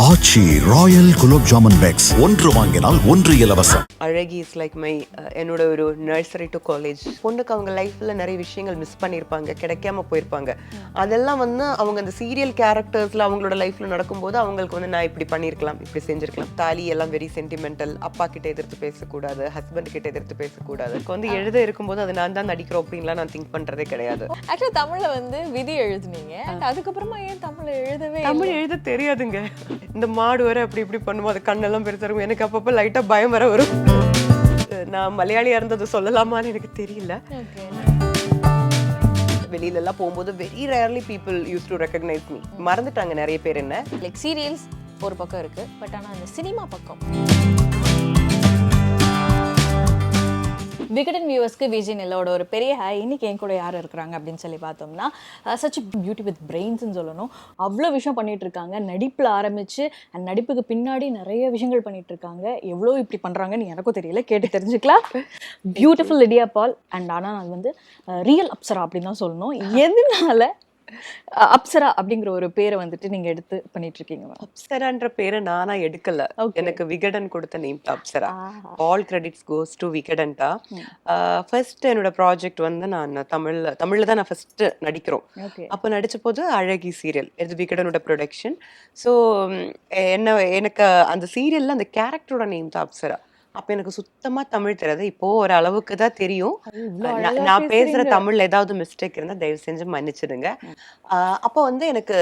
ஆச்சி royal gulab jamun packs ஒன்று வாங்கினால் ஒன்று இலவசம். அழகி இஸ் லைக் மை என்னோட ஒரு நர்சரி டு காலேஜ். பொண்ணுக்கு அவங்க லைஃப்ல நிறைய விஷயங்கள் மிஸ் பண்ணியிருப்பாங்க, கிடைக்காம போயிருப்பாங்க. அதெல்லாம் வந்து அவங்க அந்த சீரியல் கேரக்டர்ஸ்ல அவங்களோட லைஃப்ல நடக்கும்போது அவங்களுக்கு வந்து நான் இப்படி பண்ணியிருக்கலாம், இப்படி செஞ்சிருக்கலாம். தாலி எல்லாம் வெரி சென்டிமெண்டல். அப்பா கிட்ட எதிர்த்து பேசக்கூடாது, ஹஸ்பண்ட் கிட்ட எதிர்த்து பேசக்கூடாது. வந்து எழுத இருக்கும்போது அது நான் தான் நடிக்கிறோம் அப்படின்லாம் நான் திங்க் பண்றதே கிடையாது. ஆக்சுவலா தமிழ்ல வந்து விதி எழுதுனீங்க, அதுக்கப்புறமா ஏன் தமிழ்ல எழுதவே தமிழ் எழுத தெரியாதுங்க. இந்த மாடு வர அப்படி இப்படி பண்ணுவோம், அது கண்ணெல்லாம் பெருசா இருக்கும். எனக்கு அப்பப்போ லைட்டா பயம் வர வரும். நான் மலையாளியா இருந்தது சொல்லலாமான்னு எனக்கு தெரியல. வெளியில எல்லாம் போகும்போது very rarely people use to recognise me. மறந்துட்டாங்க நிறைய பேர் என்ன. லைக் சீரியல்ஸ் ஒரு பக்கம் இருக்கு, பட் ஆனா அந்த சினிமா பக்கம் விகடன் வியூவர்ஸ்க்கு விஜய் நெல்லோட ஒரு பெரிய ஹாய். இன்னைக்கு என் கூட யார் இருக்கிறாங்க அப்படின்னு சொல்லி பார்த்தோம்னா, சச் பியூட்டி வித் பிரெயின்ஸ்ன்னு சொல்லணும். அவ்வளோ விஷயம் பண்ணிட்டு இருக்காங்க. நடிப்பில் ஆரம்பிச்சு அண்ட் நடிப்புக்கு பின்னாடி நிறைய விஷயங்கள் பண்ணிட்டு இருக்காங்க. எவ்வளோ இப்படி பண்ணுறாங்கன்னு எனக்கும் தெரியல, கேட்டு தெரிஞ்சுக்கலாம். Beautiful Lydia ball. அண்ட் ஆனால் அது வந்து ரியல் அப்சரா அப்படின்னு தான் சொல்லணும். எதனால அப்சரா அப்படிங்கிற ஒரு பேரை வந்துட்டு நீங்க எடுத்து பண்ணிட்டு இருக்கீங்க? அப்சரான்ற பேரை நானா எடுக்கல, எனக்கு விகடன் கொடுத்த name Apsara. All credits goes to Vikatan தான். ஃபர்ஸ்ட் என்னோட ப்ராஜெக்ட் வந்து நான் தமிழ்ல தான் நான் ஃபர்ஸ்ட் நடிக்கிறோம். அப்போ நடிச்ச போது அழகி சீரியல், இது விகடனோட ப்ரொடக்ஷன். ஸோ எனக்கு அந்த சீரியல்ல அந்த கேரக்டரோட நேம் தான் அப்சரா. அப்ப எனக்கு சுத்தமா தமிழ் தெரியாது. இப்போ ஒரு அளவுக்கு தான் தெரியும். நான் பேசுற தமிழ்ல ஏதாவது மிஸ்டேக் இருந்தா தயவு செஞ்சு மன்னிச்சிடுங்க. அப்போ வந்து எனக்கு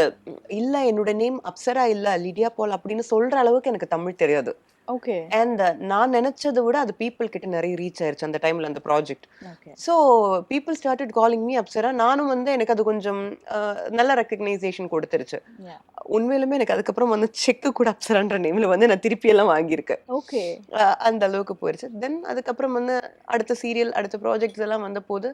இல்ல என்னோட நேம் அப்சரா இல்ல லிடியா பால் அப்படின்னு சொல்ற அளவுக்கு எனக்கு தமிழ் தெரியாது. ஓகே. அண்ட் நான் நினைச்சதை விட அது பீப்புள் கிட்ட நிறைய ரீச் ஆயிருச்சு அந்த டைம்ல அந்த project. So people started calling me Apsara. நானும் வந்து எனக்கு அது கொஞ்சம் நல்ல ரெக்கக்னைசேஷன் கொடுத்துருச்சு. உண்மையிலுமே எனக்கு அதுக்கப்புறம் வந்து செக்கு கூட அப்சரான்ற நேம்ல வந்து நான் திருப்பி எல்லாம் வாங்கியிருக்கேன். ஓகே. அந்த அளவுக்கு போயிருச்சு. தென் அதுக்கப்புறம் வந்து அடுத்த சீரியல் அடுத்த ப்ராஜெக்ட்ஸ் எல்லாம் வந்த போது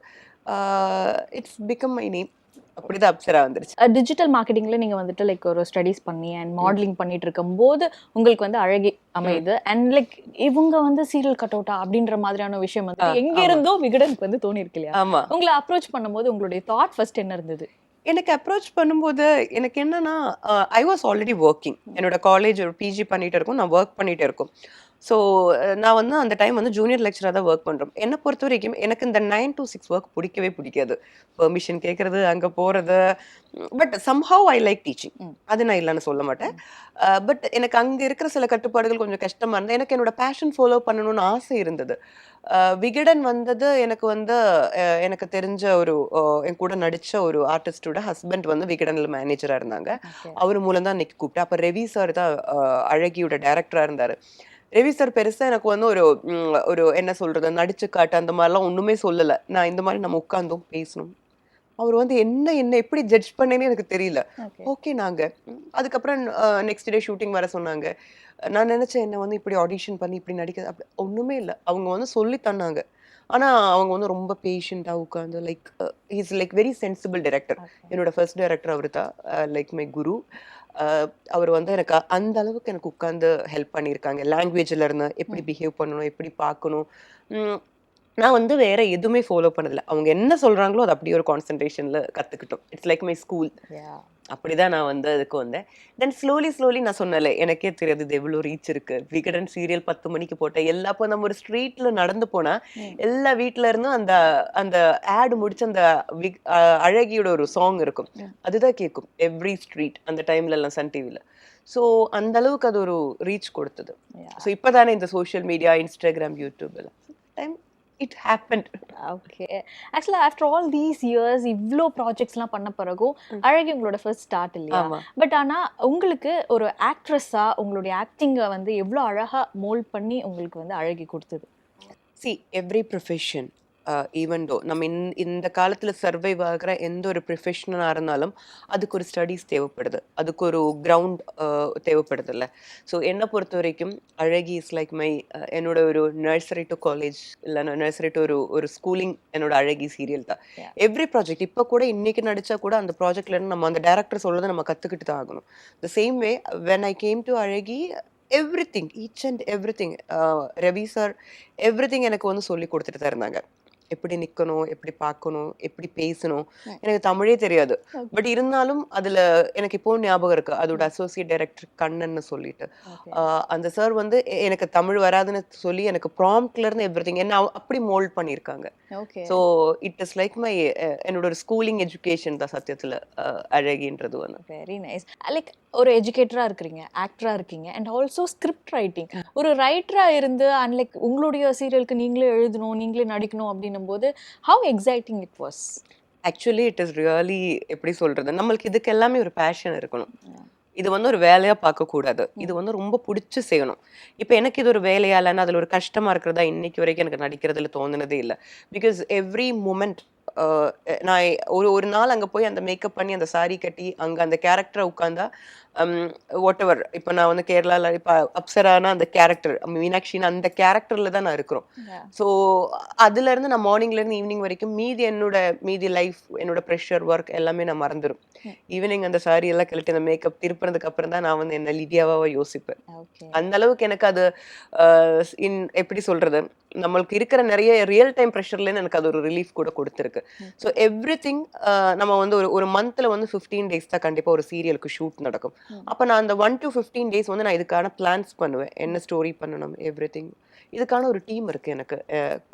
இட்ஸ் பிகம் மை நேம். அப்படிதான் அப்சரா வந்துருச்சு. டிஜிட்டல் மார்க்கெட்டிங்ல நீங்க வந்துட்டு லைக் ஒரு ஸ்டடிஸ் பண்ணி அண்ட் மாடலிங் பண்ணிட்டு இருக்கும்போது உங்களுக்கு வந்து அழகி அமையுது. அண்ட் லைக் இவங்க வந்து சீரியல் கட் அவுட்டா அப்படின்ற மாதிரியான விஷயம் வந்து எங்க இருந்தோ விகடனுக்கு வந்து தோணி இருக்கு இல்லையா? ஆமா. உங்களை அப்ரோச் பண்ணும்போது உங்களுடைய தாட் ஃபர்ஸ்ட் என்ன இருந்தது? எனக்கு அப்ரோச் பண்ணும்போது எனக்கு என்னன்னா, ஐ வாஸ் ஆல்ரெடி ஒர்க்கிங். என்னோட காலேஜ் ஒரு பிஜி பண்ணிட்டு இருக்கோம், நான் ஒர்க் பண்ணிட்டு இருக்கோம். ஸோ நான் வந்து அந்த டைம் வந்து ஜூனியர் லெக்சராக தான் ஒர்க் பண்ணுறோம். என்னை பொறுத்த வரைக்கும் எனக்கு இந்த 9 to 6 ஒர்க் பிடிக்கவே பிடிக்காது. பெர்மிஷன் கேட்கறது, அங்கே போகிறது. But somehow I like teaching. அது நான் இல்லைன்னு சொல்ல மாட்டேன். பட் எனக்கு அங்கே இருக்கிற சில கட்டுப்பாடுகள் கொஞ்சம் கஷ்டமாக இருந்தது. எனக்கு என்னோட பேஷன் ஃபாலோ பண்ணணும்னு ஆசை இருந்தது. விகடன் வந்தது எனக்கு வந்து எனக்கு தெரிஞ்ச ஒரு என் கூட நடித்த ஒரு ஆர்டிஸ்டோட ஹஸ்பண்ட் வந்து விகடனில் மேனேஜராக இருந்தாங்க. அவர் மூலம் தான் இன்னைக்கு கூப்பிட்டேன். அப்போ ரவி சார் தான் அழகியோட டைரக்டராக இருந்தார். ரவி சார் பெருசா எனக்கு வந்து ஒரு என்ன சொல்றது, நடிச்சு காட்டு அந்த மாதிரிலாம் ஒண்ணுமே சொல்லல. நான் இந்த மாதிரி நம்ம உட்கார்ந்தோம் பேசணும். அவர் வந்து என்ன எப்படி ஜட்ஜ் பண்ணேன்னு எனக்கு தெரியல. ஓகே நாங்க அதுக்கப்புறம் நெக்ஸ்ட் டே ஷூட்டிங் வர சொன்னாங்க. நான் நினைச்சேன் என்ன வந்து இப்படி ஆடிஷன் பண்ணி இப்படி நடிக்க அப்படி ஒண்ணுமே இல்லை. அவங்க வந்து சொல்லி தந்தாங்க. ஆனா அவங்க வந்து ரொம்ப பேஷண்டா உட்காந்து like is like very sensible director. என்னோட ஃபர்ஸ்ட் டைரக்டர் அவர் தான், லைக் மை குரு. அவர் வந்து எனக்கு அந்த அளவுக்கு எனக்கு உட்காந்து ஹெல்ப் பண்ணியிருக்காங்க. லாங்குவேஜ்ல இருந்து எப்படி பிஹேவ் பண்ணணும், எப்படி பார்க்கணும். நான் வந்து வேற எதுவுமே ஃபாலோ பண்ணதில்ல. அவங்க என்ன சொல்றாங்களோ அது அப்படியே ஒரு கான்சென்ட்ரேஷன்ல கத்துக்கிட்டோம். It's like my school. அப்படிதான் நான் வந்து அதுக்கு வந்தேன். தென் ஸ்லோலி நான் சொன்னல, எனக்கே தெரியாது இது எவ்வளோ ரீச் இருக்கு. விகடன் சீரியல் 10 மணிக்கு போட்டேன். அப்போ நம்ம ஒரு ஸ்ட்ரீட்ல நடந்து போனா எல்லா வீட்ல இருந்தும் அந்த அந்த ஆட் முடிச்சு அந்த அழகியோட ஒரு சாங் இருக்கும், அதுதான் கேட்கும் எவ்ரி ஸ்ட்ரீட் அந்த டைம்ல எல்லாம் சன் டிவில. ஸோ அந்த அளவுக்கு அது ஒரு ரீச் கொடுத்தது. ஸோ இப்போதானே இந்த சோஷியல் மீடியா, இன்ஸ்டாகிராம், யூடியூப் எல்லாம் டைம் இட் ஹேப்பன்ட். ஓகே. ஆக்சுவலா ஆஃப்டர் ஆல் தீஸ் இயர்ஸ் இவ்ளோ ப்ராஜெக்ட்ஸ்லாம் பண்ண பிறகும் அழகி உங்களோட ஃபர்ஸ்ட் ஸ்டார்ட் இல்லையா? பட் ஆனா உங்களுக்கு ஒரு ஆக்ட்ரஸா உங்களுடைய ஆக்டிங்கை வந்து எவ்வளோ அழகா மோல்ட் பண்ணி உங்களுக்கு வந்து அழகி கொடுத்தது? See every profession even though நம்ம இந்த காலத்தில் சர்வைவ் ஆகிற எந்த ஒரு ப்ரொஃபஷனலாக இருந்தாலும் அதுக்கு ஒரு ஸ்டடீஸ் தேவைப்படுது, அதுக்கு ஒரு கிரவுண்ட் தேவைப்படுது இல்லை. ஸோ என்னை பொறுத்த வரைக்கும் அழகி இஸ் லைக் மை என்னோட ஒரு நர்சரி டு காலேஜ் இல்லை நர்சரி டு ஒரு ஸ்கூலிங். என்னோட அழகி சீரியல் தான் எவ்ரி ப்ராஜெக்ட். இப்போ கூட இன்னைக்கு நடித்தா கூட அந்த ப்ராஜெக்ட்லேருந்து நம்ம அந்த டேரக்டர் சொல்றதை நம்ம கற்றுக்கிட்டு தான் ஆகணும். The same way when I came to அழகி everything, each and everything, Ravi sir everything எனக்கு வந்து சொல்லி கொடுத்துட்டு தான் இருந்தாங்க. எப்படி நிக்கணும், எப்படி பார்க்கணும், எப்படி பேசணும். எனக்கு தமிழே தெரியாது. பட் இருந்தாலும் அதுல எனக்கு இப்பவும் ஞாபகம் இருக்கு. அதோட அசோசியேட் டைரக்டர் கண்ணன்னு சொல்லிட்டு. ஓகே. அந்த சார் வந்து எனக்கு தமிழ் வராதுன்னு சொல்லி எனக்கு ப்ராம்ப்ட்ல இருந்து எவ்ரிதிங் என்ன அப்படி மோல்ட் பண்ணியிருக்காங்க. Okay. So it is like my என்னோட ஒரு ஸ்கூலிங் எஜுகேஷன் தான் சத்தியத்துல அழகின்றது ஒன்று. Very nice. லைக் ஒரு எஜுகேட்டரா இருக்கிறீங்க, ஆக்டரா இருக்கீங்க, அண்ட் ஆல்சோ ஸ்கிரிப்ட் ரைட்டிங். ஒரு ரைட்டரா இருந்து அண்ட் லைக் உங்களுடைய சீரியலுக்கு நீங்களே எழுதணும், நீங்களே நடிக்கணும் அப்படின்னும் போது have exciting it was? Actually it is really எப்படி சொல்றது, நம்மளுக்கு இதுக்கு எல்லாமே ஒரு பேஷன் இருக்கணும். இது வந்து ஒரு வேலையா பார்க்கக்கூடாது. இது வந்து ரொம்ப பிடிச்சி செய்யணும். இப்போ எனக்கு இது ஒரு வேலையா இல்லைன்னா அதில் ஒரு கஷ்டமா இருக்கிறதா இன்னைக்கு வரைக்கும் எனக்கு நடிக்கிறதுல தோணுனதே இல்லை. பிகாஸ் எவ்ரி மூமெண்ட் நான் ஒரு ஒரு நாள் அங்கே போய் அந்த மேக்கப் பண்ணி அந்த சாரி கட்டி அங்கே அந்த கேரக்டரை உட்காந்தா வாட் எவர். இப்போ நான் வந்து கேரளாவில் இப்போ அப்சரானா அந்த கேரக்டர், மீனாட்சின்னு அந்த கேரக்டரில் தான் நான் இருக்கிறோம். ஸோ அதுலேருந்து நான் மார்னிங்லேருந்து ஈவினிங் வரைக்கும் மீதி லைஃப் என்னோட ப்ரெஷர் ஒர்க் எல்லாமே நான் மறந்துடும். ஈவினிங் அந்த சாரி எல்லாம் கழட்டி அந்த மேக்கப் திருப்பினதுக்கு அப்புறம் தான் நான் வந்து என்ன லிடியாவா யோசிப்பேன். அந்த அளவுக்கு எனக்கு அது எப்படி சொல்றது, நம்மளுக்கு இருக்கிற நிறைய ரியல் டைம் ப்ரெஷர்லேருந்து எனக்கு அது ஒரு ரிலீஃப் கூட கொடுத்துருக்கு. ஸோ எவ்ரி திங் நம்ம வந்து ஒரு மந்த்ல வந்து 15 days தான் கண்டிப்பாக ஒரு சீரியலுக்கு ஷூட் நடக்கும். அப்போ நான் அந்த 1 to 15 days வந்து நான் இதுக்கான பிளான்ஸ் பண்ணுவேன். என்ன ஸ்டோரி பண்ணணும், எவ்ரி திங். இதுக்கான ஒரு டீம் இருக்கு எனக்கு.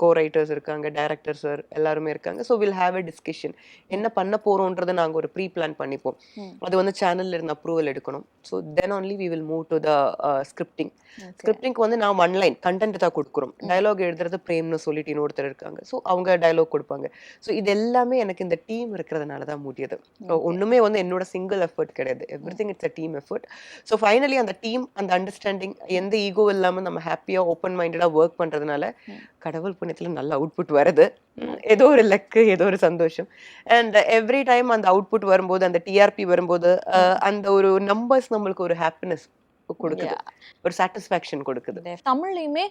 கோ ரைட்டர்ஸ் இருக்காங்க, டைரக்டர் சார் எல்லாருமே இருக்காங்க. So will have a discussion. என்ன பண்ண போறோன்றதை நாங்கள் ஒரு ப்ரீ பிளான் பண்ணிப்போம். அது வந்து சேனல்ல இருந்து அப்ரூவல் எடுக்கணும். So then only we will move to the scripting. ஸ்கிரிப்டிங்க்கு வந்து நான் ஒன்லைன் கண்டென்ட் தான் கொடுக்குறோம். டயலாக் எழுதுறது பிரேம்னு சொல்லிட்டு இன்னொருத்தர் இருக்காங்க. ஸோ அவங்க டயலாக் கொடுப்பாங்க. ஸோ இது எல்லாமே எனக்கு இந்த டீம் இருக்கிறதுனால தான் முடியுது. ஒண்ணுமே வந்து என்னோட சிங்கிள் எஃபர்ட் கிடையாது. Every thing it's a team effort. So finally அந்த டீம், அந்த அண்டர்ஸ்டாண்டிங், எந்த ஈகோ இல்லாமல் நம்ம ஹாப்பியா ஓப்பன் மைண்டடா ஒர்க் பண்றதுனால கடவுள் புண்ணியத்துல நல்ல அவுட்புட் வருது. ஏதோ ஒரு லக்கு, ஏதோ ஒரு சந்தோஷம். அண்ட் எவ்ரி டைம் அந்த அவுட்புட் வரும்போது, அந்த டிஆர்பி வரும்போது அந்த ஒரு நம்பர்ஸ் நம்மளுக்கு ஒரு ஹாப்பினஸ் கொடுக்குது, ஒரு சாட்டிஸ்ஃபேக்ஷன் கொடுக்குது. தமிழ்லயுமே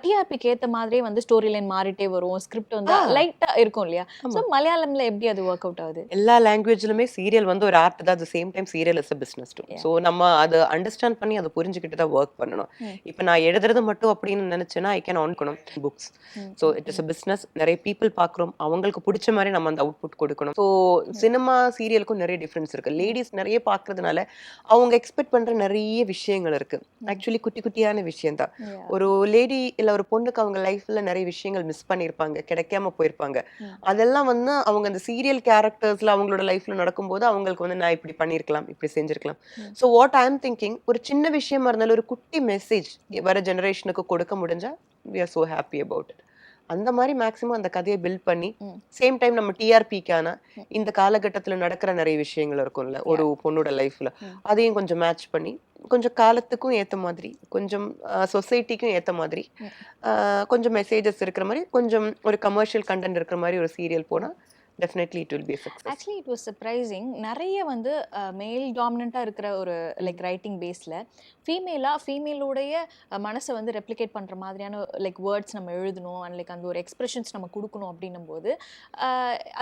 டிஆர்பிக்கு ஏத்த மாதிரியே வந்து ஸ்டோரி லைன் மாறிட்டே வரும், ஸ்கிரிப்ட் வந்து லைட்டா இருக்கும் இல்லையா? சோ மலையாளம்ல எப்படி அது ஒர்க் அவுட் ஆகுது? எல்லா லாங்குவேஜ்லுமே சீரியல் வந்து ஒரு ஆர்ட் தான். At the same time serial is a business too. So நம்ம அதை அண்டர்ஸ்டாண்ட் பண்ணி அதை புரிஞ்சுக்கிட்டு தான் ஒர்க் பண்ணணும். இப்போ நான் எழுதுறது மட்டும் அப்படின்னு நினைச்சேன்னா ஐ கேன் ஆன்கணும் books. So it is a business. நிறைய பீப்புள் பார்க்குறோம், அவங்களுக்கு பிடிச்ச மாதிரி நம்ம அந்த அவுட்புட் கொடுக்கணும். ஸோ சினிமா சீரியலுக்கும் நிறைய டிஃப்ரென்ஸ் இருக்கு. லேடிஸ் நிறைய பார்க்கறதுனால அவங்க எக்ஸ்பெக்ட் பண்ற நிறைய விஷயங்கள் இருக்கு. ஆக்சுவலி குட்டி குட்டியான விஷயம் தான். ஒரு லேடி இல்ல ஒரு பொண்ணுக்கு அவங்க லைஃப்ல நிறைய விஷயங்கள் மிஸ் பண்ணிருப்பாங்க, கிடைக்காம போயிருப்பாங்க. அதெல்லாம் வந்து அவங்க அந்த சீரியல் கேரக்டர்ஸ்ல அவங்களோட லைஃப்ல நடக்கும்போது அவங்களுக்கு வந்து நான் இப்படி பண்ணிருக்கலாம், இப்படி செஞ்சிருக்கலாம். So what I am thinking, ஒரு சின்ன விஷயமா இருந்தாலும் ஒரு குட்டி மெசேஜ் வர ஜெனரேஷனுக்கு கொடுக்க முடிஞ்சா we are so happy about it. அந்த மாதிரி மேக்ஸிமம் அந்த கதையை பில்ட் பண்ணி சேம் டைம் நம்ம டிஆர்பிக்கான இந்த காலகட்டத்துல நடக்கிற நிறைய விஷயங்கள் இருக்கும்ல ஒரு பொண்ணோட லைஃப்ல, அதையும் கொஞ்சம் மேட்ச் பண்ணி கொஞ்சம் காலத்துக்கும் ஏத்த மாதிரி, கொஞ்சம் சொசைட்டிக்கும் ஏத்த மாதிரி, கொஞ்சம் மெசேஜஸ் இருக்கிற மாதிரி, கொஞ்சம் ஒரு கமர்ஷியல் கண்டென்ட் இருக்கிற மாதிரி ஒரு சீரியல் போனா definitely it will be a success. Actually it was surprising. நிறைய வந்து மேல் டாமினண்ட்டாக இருக்கிற ஒரு லைக் ரைட்டிங் பேஸில் ஃபீமேலோடைய மனசை வந்து ரெப்ளிகேட் பண்ணுற மாதிரியான லைக் வேர்ட்ஸ் நம்ம எழுதணும் அண்ட் லைக் அந்த ஒரு எக்ஸ்பிரஷன்ஸ் நம்ம கொடுக்கணும் அப்படின்னும் போது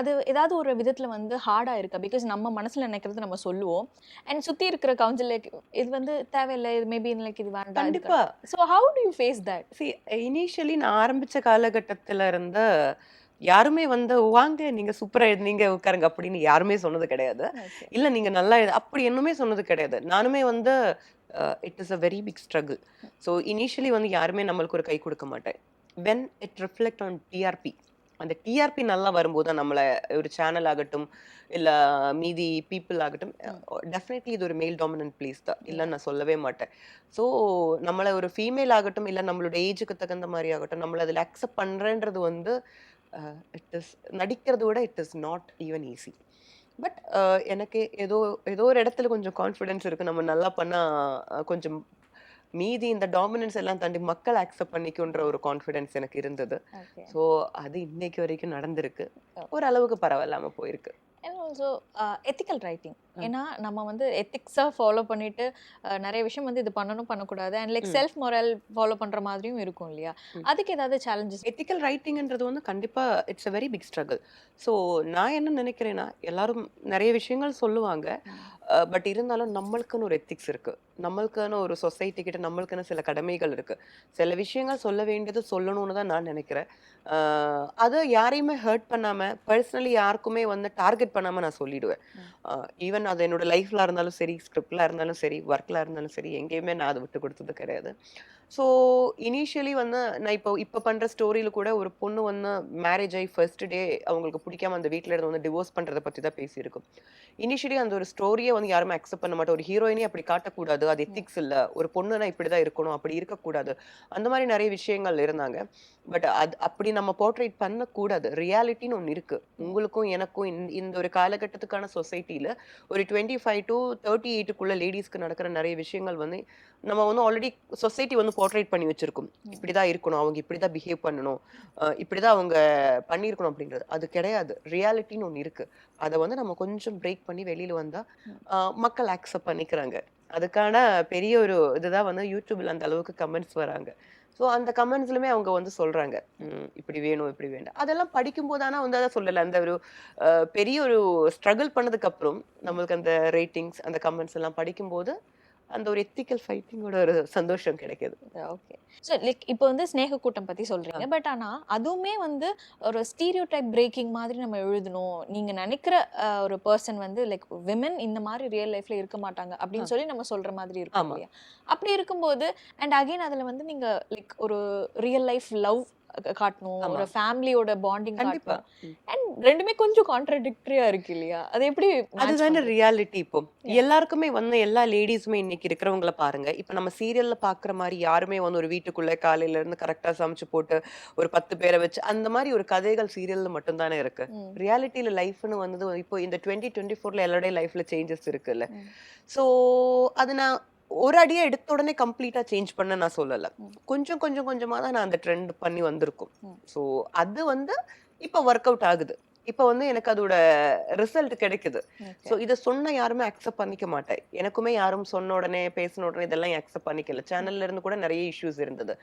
அது ஏதாவது ஒரு விதத்தில் வந்து ஹார்டாக இருக்கா? பிகாஸ் நம்ம மனசில் நினைக்கிறது நம்ம சொல்லுவோம் அண்ட் சுற்றி இருக்கிற கவுன்சில் லைக் இது வந்து தேவையில்லை, இது மேபி லைக் இது வேண்டாம். கண்டிப்பா. So how do you face that? See, initially நான் ஆரம்பிச்ச காலகட்டத்துல இருந்த யாருமே வந்து வாங்க நீங்க சூப்பரா எழுதுனீங்க உட்காருங்க அப்படின்னு யாருமே சொன்னது கிடையாது. இல்ல நீங்க நல்லா அப்படி என்னமே சொன்னது கிடையாது. நானுமே வந்து it is a very big struggle. So initially வந்து யாருமே நம்மளுக்கு ஒரு கை கொடுக்க மாட்டேன். When it reflect on TRP, அந்த டிஆர்பி நல்லா வரும்போது தான் நம்மளை ஒரு சேனல் ஆகட்டும் இல்ல மீதி பீப்புள் ஆகட்டும், டெஃபினெட்லி இது ஒரு மேல் டாமினன்ட் பிளேஸ் தான், இல்லைன்னு நான் சொல்லவே மாட்டேன். ஸோ நம்மளை ஒரு ஃபீமேல் ஆகட்டும் இல்லை நம்மளோட ஏஜுக்கு தகுந்த மாதிரி ஆகட்டும் நம்மளை அதில் அக்செப்ட் பண்றேன்றது வந்து இட் இஸ் நடிக்கிறத விட it is not even easy. But எனக்கு ஏதோ ஏதோ ஒரு இடத்துல கொஞ்சம் கான்ஃபிடென்ஸ் இருக்கு, நம்ம நல்லா பண்ணா கொஞ்சம் மீதி இந்த டாமினன்ஸ் எல்லாம் தாண்டி மக்கள் அக்செப்ட் பண்ணிக்குன்ற ஒரு கான்ஃபிடென்ஸ் எனக்கு இருந்தது. ஸோ அது இன்னைக்கு வரைக்கும் நடந்திருக்கு. ஒரு அளவுக்கு பரவாயில்லாம போயிருக்கு. அண்ட் ஆல்சோ எத்திக்கல் ரைட்டிங் ஏன்னா நம்ம வந்து எத்திக்ஸாக ஃபாலோ பண்ணிட்டு நிறைய விஷயம் வந்து இது பண்ணணும் பண்ணக்கூடாது and like self moral follow பண்ற மாதிரியும் இருக்கும் இல்லையா? அதுக்கு ஏதாவது சேலஞ்சஸ்? எத்திக்கல் ரைட்டிங்ன்றது வந்து கண்டிப்பா it's a very big struggle. So நான் என்ன நினைக்கிறேன்னா, எல்லாரும் நிறைய விஷயங்கள் சொல்லுவாங்க. பட் இருந்தாலும் நம்மளுக்குன்னு ஒரு எத்திக்ஸ் இருக்கு. நம்மளுக்கான ஒரு சொசைட்டி கிட்ட நம்மளுக்குன்னு சில கடமைகள் இருக்கு. சில விஷயங்கள் சொல்ல வேண்டியது சொல்லணும்னு தான் நான் நினைக்கிறேன். அது யாரையுமே ஹர்ட் பண்ணாம, பர்சனலி யாருக்குமே வந்து டார்கெட் பண்ணாம நான் சொல்லிடுவேன். ஈவன் அது என்னோட லைஃப்ல இருந்தாலும் சரி, ஸ்கிரிப்ட்ல இருந்தாலும் சரி, ஒர்க்ல இருந்தாலும் சரி, எங்கேயுமே நான் அதை விட்டு கொடுத்தது கிடையாது. ஸோ இனிஷியலி வந்து நான் இப்போ பண்ற ஸ்டோரியில கூட ஒரு பொண்ணு வந்து மேரேஜ் ஆகி ஃபர்ஸ்ட் டே அவங்களுக்கு பிடிக்காம அந்த வீட்ல இருந்து வந்து டிவோர்ஸ் பண்றத பத்தி தான் பேசியிருக்கும். இனிஷியலி அந்த ஒரு ஸ்டோரியை வந்து யாருமே அக்செப்ட் பண்ண மாட்டோம். ஒரு ஹீரோயினே அப்படி காட்டக்கூடாது, அது எத்திக்ஸ் இல்ல, ஒரு பொண்ணுனா இப்படிதான் இருக்கணும், அப்படி இருக்கக்கூடாது, அந்த மாதிரி நிறைய விஷயங்கள் இருந்தாங்க. பட் அது அப்படி நம்ம போர்ட்ரேட் பண்ணக்கூடாது. ரியாலிட்டின்னு ஒன்று இருக்கு. உங்களுக்கும் எனக்கும் இந்த ஒரு காலகட்டத்துக்கான சொசைட்டில ஒரு 25 to 38க்குள்ள லேடிஸ்க்கு நடக்கிற நிறைய விஷயங்கள் வந்து நம்ம வந்து ஆல்ரெடி சொசைட்டி வந்து போர்ட்ரேட் பண்ணி வச்சிருக்கும். இப்படிதான் இருக்கணும், அவங்க இப்படிதான் பிஹேவ் பண்ணணும், இப்படிதான் அவங்க பண்ணியிருக்கணும் அப்படின்றது. அது கிடையாது. ரியாலிட்டின்னு ஒன்று இருக்கு. அதை வந்து நம்ம கொஞ்சம் பிரேக் பண்ணி வெளியில வந்தா மக்கள் அக்செப்ட் பண்ணிக்கிறாங்க. அதுக்கான பெரிய ஒரு இதுதான் வந்து யூடியூப்ல அந்த அளவுக்கு கமெண்ட்ஸ் வராங்க. ஸோ அந்த கமெண்ட்ஸ்லுமே அவங்க வந்து சொல்றாங்க, இப்படி வேணும் இப்படி வேண்டாம். அதெல்லாம் படிக்கும்போது ஆனா வந்து அதான் சொல்லல, அந்த ஒரு பெரிய ஒரு ஸ்ட்ரகிள் பண்ணதுக்கு அப்புறம் நம்மளுக்கு அந்த ரேட்டிங்ஸ் அந்த கமெண்ட்ஸ் எல்லாம் படிக்கும்போது அந்த ஒரு எத்திக்கல் ஃபைட்டிங்கோட ஒரு சந்தோஷம் கிடைக்குது. ஓகே. ஸோ லைக் இப்போ வந்து ஸ்நேக கூட்டம் பத்தி சொல்றீங்க. பட் ஆனா அதுவுமே வந்து ஒரு ஸ்டீரியோடைப் பிரேக்கிங் மாதிரி நம்ம எழுதணும். நீங்க நினைக்கிற ஒரு பர்சன் வந்து லைக் விமன் இந்த மாதிரி ரியல் லைஃப்ல இருக்க மாட்டாங்க அப்படின்னு சொல்லி நம்ம சொல்ற மாதிரி இருக்கும் ஆமா. இல்லையா? அப்படி இருக்கும்போது அண்ட் அகைன் அதுல வந்து நீங்க லைக் ஒரு ரியல் லைஃப் லவ் காட்டணும், ஆமா. ஒரு ஃபேமிலியோட பாண்டிங் கண்டிப்பா. காட்டணும். அண்ட் ரெண்டுமே கொஞ்சம் கான்ட்ரடிக்டரியா இருக்கு இல்லையா? அது எப்படி match அதுதானே பண்றது? ரியாலிட்டி இப்போ. எல்லாருக்குமே வந்து எல்லா லேடீஸுமே இன்னைக்கு இருக்கிறவங்கள பாருங்க. இப்ப நம்ம சீரியல்ல பாக்குற மாரி யாருமே வந்து ஒரு வீட்டுக்குள்ள காலையில இருந்து கரெக்ட்டா சமைச்சு போட்டு ஒரு 10 பேர வச்சு அந்த மாரி ஒரு கதைகள் சீரியல்ல மட்டும் தானே இருக்கு. ம். ரியாலிட்டில லைஃப்னு வந்தது இப்போ இந்த 2024ல எல்லாருடைய லைஃப்ல சேஞ்சஸ் இருக்குல்ல. ம். ஸோ அது நான் ஒரு அடியா எடுத்த உடனே கம்ப்ளீட்டா சேஞ்ச் பண்ண நான் சொல்லல. கொஞ்சம் கொஞ்சம் கொஞ்சமா தான் நான் அந்த ட்ரெண்ட் பண்ணி வந்திருக்கும். ம். ஸோ அது வந்து இப்ப ஒர்க் அவுட் ஆகுது. இப்ப வந்து எனக்கு அதோட ரிசல்ட் கிடைக்குது. Okay. ஸோ இத சொன்னா யாருமே அக்செப்ட் பண்ணிக்க மாட்டேன். எனக்குமே யாரும் சொன்ன உடனே, பேசின உடனே இதெல்லாம் அக்செப்ட் பண்ணிக்கல. சேனல்ல இருந்து கூட நெறைய இஷ்யூஸ் இருந்தது.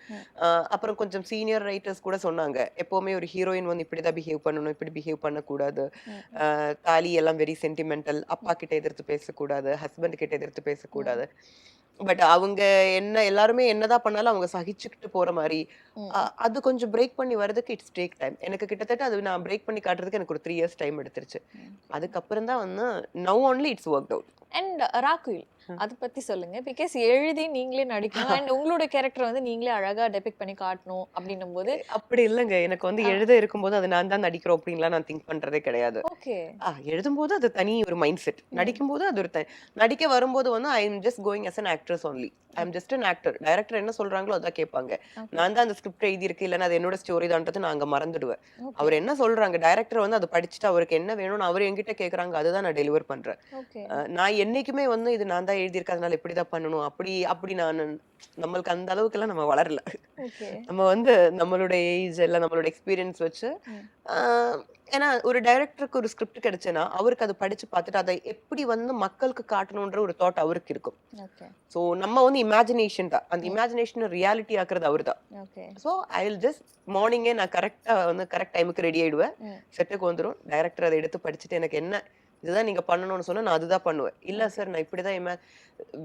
அப்புறம் கொஞ்சம் சீனியர் ரைட்டர்ஸ் கூட சொன்னாங்க. எப்பவுமே ஒரு ஹீரோயின் வந்து இப்படிதான் பிஹேவ் பண்ணணும், இப்படி பிஹேவ் பண்ணக்கூடாது. தாலி எல்லாம் வெரி சென்டிமெண்டல். அப்பா கிட்ட எதிர்த்து பேசக்கூடாது, ஹஸ்பண்ட் கிட்ட எதிர்த்து பேசக்கூடாது. பட் அவங்க எல்லாருமே என்னதான் பண்ணாலும் அவங்க சகிச்சுக்கிட்டு போற மாரி, அது கொஞ்சம் பிரேக் பண்ணி வரதுக்கு இட்ஸ் டேக் டைம். எனக்கு கிட்டத்தட்ட அது நான் பிரேக் பண்ணி காட்டுறதுக்கு எனக்கு ஒரு 3 இயர்ஸ் டைம் எடுத்துருச்சு. அதுக்கப்புறம் தான் வந்து now only it's worked out. And ராகுல் அதை பத்தி சொல்லுங்க. பிகாஸ் எழுதி நீங்களே நடிக்கணும் அண்ட் உங்களோட கேரக்டர் வந்து நீங்களே அழகா டெபிக் பண்ணி காட்டணும் அப்படின்னும் போது அப்படி இல்லங்க. எனக்கு வந்து எழுத இருக்கும்போது அது நான் தான் நடிக்கிறோம் அப்படின்லாம் நான் திங்க் பண்றதே கிடையாது. ஓகே. எழுதும்போது அது தனி ஒரு மைண்ட் செட். நடிக்கும்போது அது ஒரு நடிக்க வரும்போது வந்து I am just going as an actress only. I am just an actor. Director என்ன சொல்றாங்களோ அதான் கேட்பாங்க. நான் தான் அந்த ஸ்கிரிப்ட் எழுதி இருக்கு, இல்லைன்னா அது என்னோட ஸ்டோரி தான்றது நான் அங்க மறந்துடுவேன். அவர் என்ன சொல்றாங்க, டைரக்டர் வந்து அதை படிச்சுட்டு அவருக்கு என்ன வேணும்னு அவர் என்கிட்ட கேக்குறாங்க, அதுதான் நான் டெலிவர் பண்றேன். ஓகே. நான் என்னைக்குமே வந்து இது நான் தான் எழுதியிருக்கேன், அதனால இப்படிதான் பண்ணணும், அப்படி அப்படி நான் நம்மளுக்கு அந்த அளவுக்கு எல்லாம் நம்ம வளரல. ஓகே. நம்ம வந்து நம்மளோட ஏஜ் எல்லாம் நம்மளோட எக்ஸ்பீரியன்ஸ் வச்சு ஏன்னா ஒரு டைரக்டருக்கு ஒரு ஸ்கிரிப்ட் கிடைச்சேன்னா அவருக்கு அதை படிச்சு பார்த்துட்டு அதை எப்படி வந்து மக்களுக்கு காட்டணும்ன்ற ஒரு தாட் அவருக்கு இருக்கும். ஓகே. ஸோ நம்ம வந்து இமேஜினேஷன் தான், அந்த இமேஜினேஷன் ரியாலிட்டி ஆக்குறது அவர் தான். Okay. So I will just மார்னிங்கே நான் கரெக்டா வந்து கரெக்ட் டைமுக்கு ரெடி ஆயிடுவேன். செட்டுக்கு வந்துடும். டைரக்டர் அதை எடுத்து படிச்சுட்டு எனக்கு என்ன இதுதான் நீங்க பண்ணணும்னு சொன்னா நான் அதுதான் பண்ணுவேன். இல்ல சார் நான் இப்படிதான்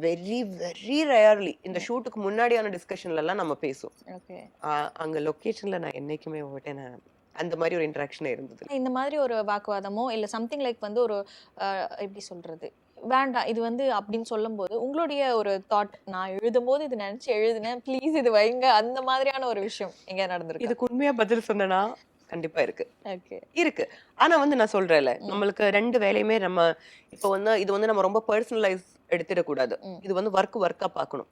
வெரி வெரி ரேர்லி இந்த ஷூட்டுக்கு முன்னாடியான டிஸ்கஷன்ல எல்லாம் நம்ம பேசுவோம். ஓகே. அங்க லொகேஷன்ல நான் என்னைக்குமே போட்டேன், நான் அந்த மாதிரி ஒரு இன்டராக்ஷன் இருந்தது. இந்த மாதிரி ஒரு வாக்குவாதமோ இல்ல சம்திங் லைக் வந்து ஒரு எப்படி சொல்றது, வேண்டாம் இது வந்து அப்படின்னு சொல்லும்போது உங்களுடைய ஒரு தாட், நான் எழுதும்போது இது நினைச்சு எழுதினேன், ப்ளீஸ் இது வைங்க, அந்த மாதிரியான ஒரு விஷயம் எங்க நடந்திருக்கு? இதுக்கு உண்மையா பதில் சொன்னா கண்டிப்பா இருக்கு. ஓகே. இருக்கு. ஆனா வந்து நான் சொல்றேன்ல, நம்மளுக்கு 2 வேலையுமே நம்ம இப்போ வந்து இது வந்து நம்ம ரொம்ப பர்சனலைஸ் எடுத்துடக்கூடாது. இது வந்து ஒர்க்கா பார்க்கணும்.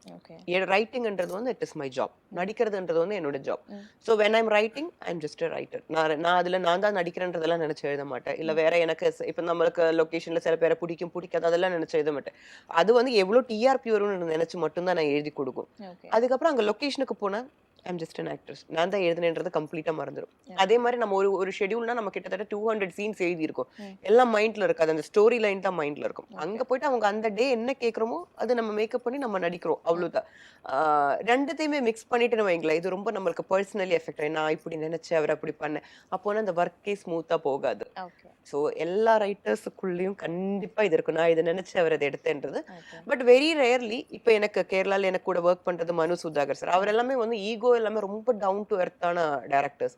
ரைட்டிங்ன்றது வந்து இட் இஸ் மை ஜாப். நடிக்கிறதுன்றது வந்து என்னோட job. So when I'm writing I am just a writer. நான் அதுல நான் தான் நடிக்கிறேன்றதெல்லாம் நினைச்சு எழுத மாட்டேன். இல்ல வேற எனக்கு இப்போ நம்மளுக்கு லொகேஷன்ல சில பேரை பிடிக்கும் பிடிக்காது அதெல்லாம் நினைச்சு எழுத மாட்டேன். அது வந்து எவ்வளவு டிஆர்பி வரும்னு நினைச்சு மட்டும்தான் நான் எழுதி கொடுக்கும். அதுக்கப்புறம் அங்க லொகேஷனுக்கு போனா ஐம் ஜஸ்ட் அன் ஆக்ட்ரஸ். நான் தான் எழுதுனேன்றது கம்ப்ளீட்டா மறந்துடும். அதே மாதிரி நம்ம ஒரு ஷெட்யூல்னா நம்ம கிட்டத்தட்ட 200 சீன்ஸ் எழுதி இருக்கோம். எல்லாம் மைண்ட்ல இருக்காது. அந்த ஸ்டோரி லைன் தான் மைண்ட்ல இருக்கும். அங்க போயிட்டு அவங்க அந்த டே என்ன கேட்குறோமோ அது நம்ம மேக்கப் பண்ணி நம்ம நடிக்கிறோம். அவ்வளவுதான். ரெண்டுத்தையுமே மிக்ஸ் பண்ணிட்டு வைங்களேன், இது ரொம்ப நம்மளுக்கு பர்சனலி எஃபெக்ட் ஆகும். நான் இப்படி நினைச்சேன், அவர் அப்படி பண்ணேன். அப்போனா அந்த ஒர்க்கே ஸ்மூத்தா போகாது. ஓகே. ஸோ எல்லா ரைட்டர்ஸுக்குள்ளேயும் கண்டிப்பா இது இருக்கும். நான் இதை நினைச்சு அவர் அதை எடுத்தேன்றது. பட் வெரி ரேர்லி இப்போ எனக்கு கேரளால எனக்கு கூட ஒர்க் பண்றது மனு சுதாகர் சார். அவர் எல்லாமே வந்து ஈகோ எல்லாமே ரொம்ப டவுன் டு எர்த்தான டைரக்டர்ஸ்.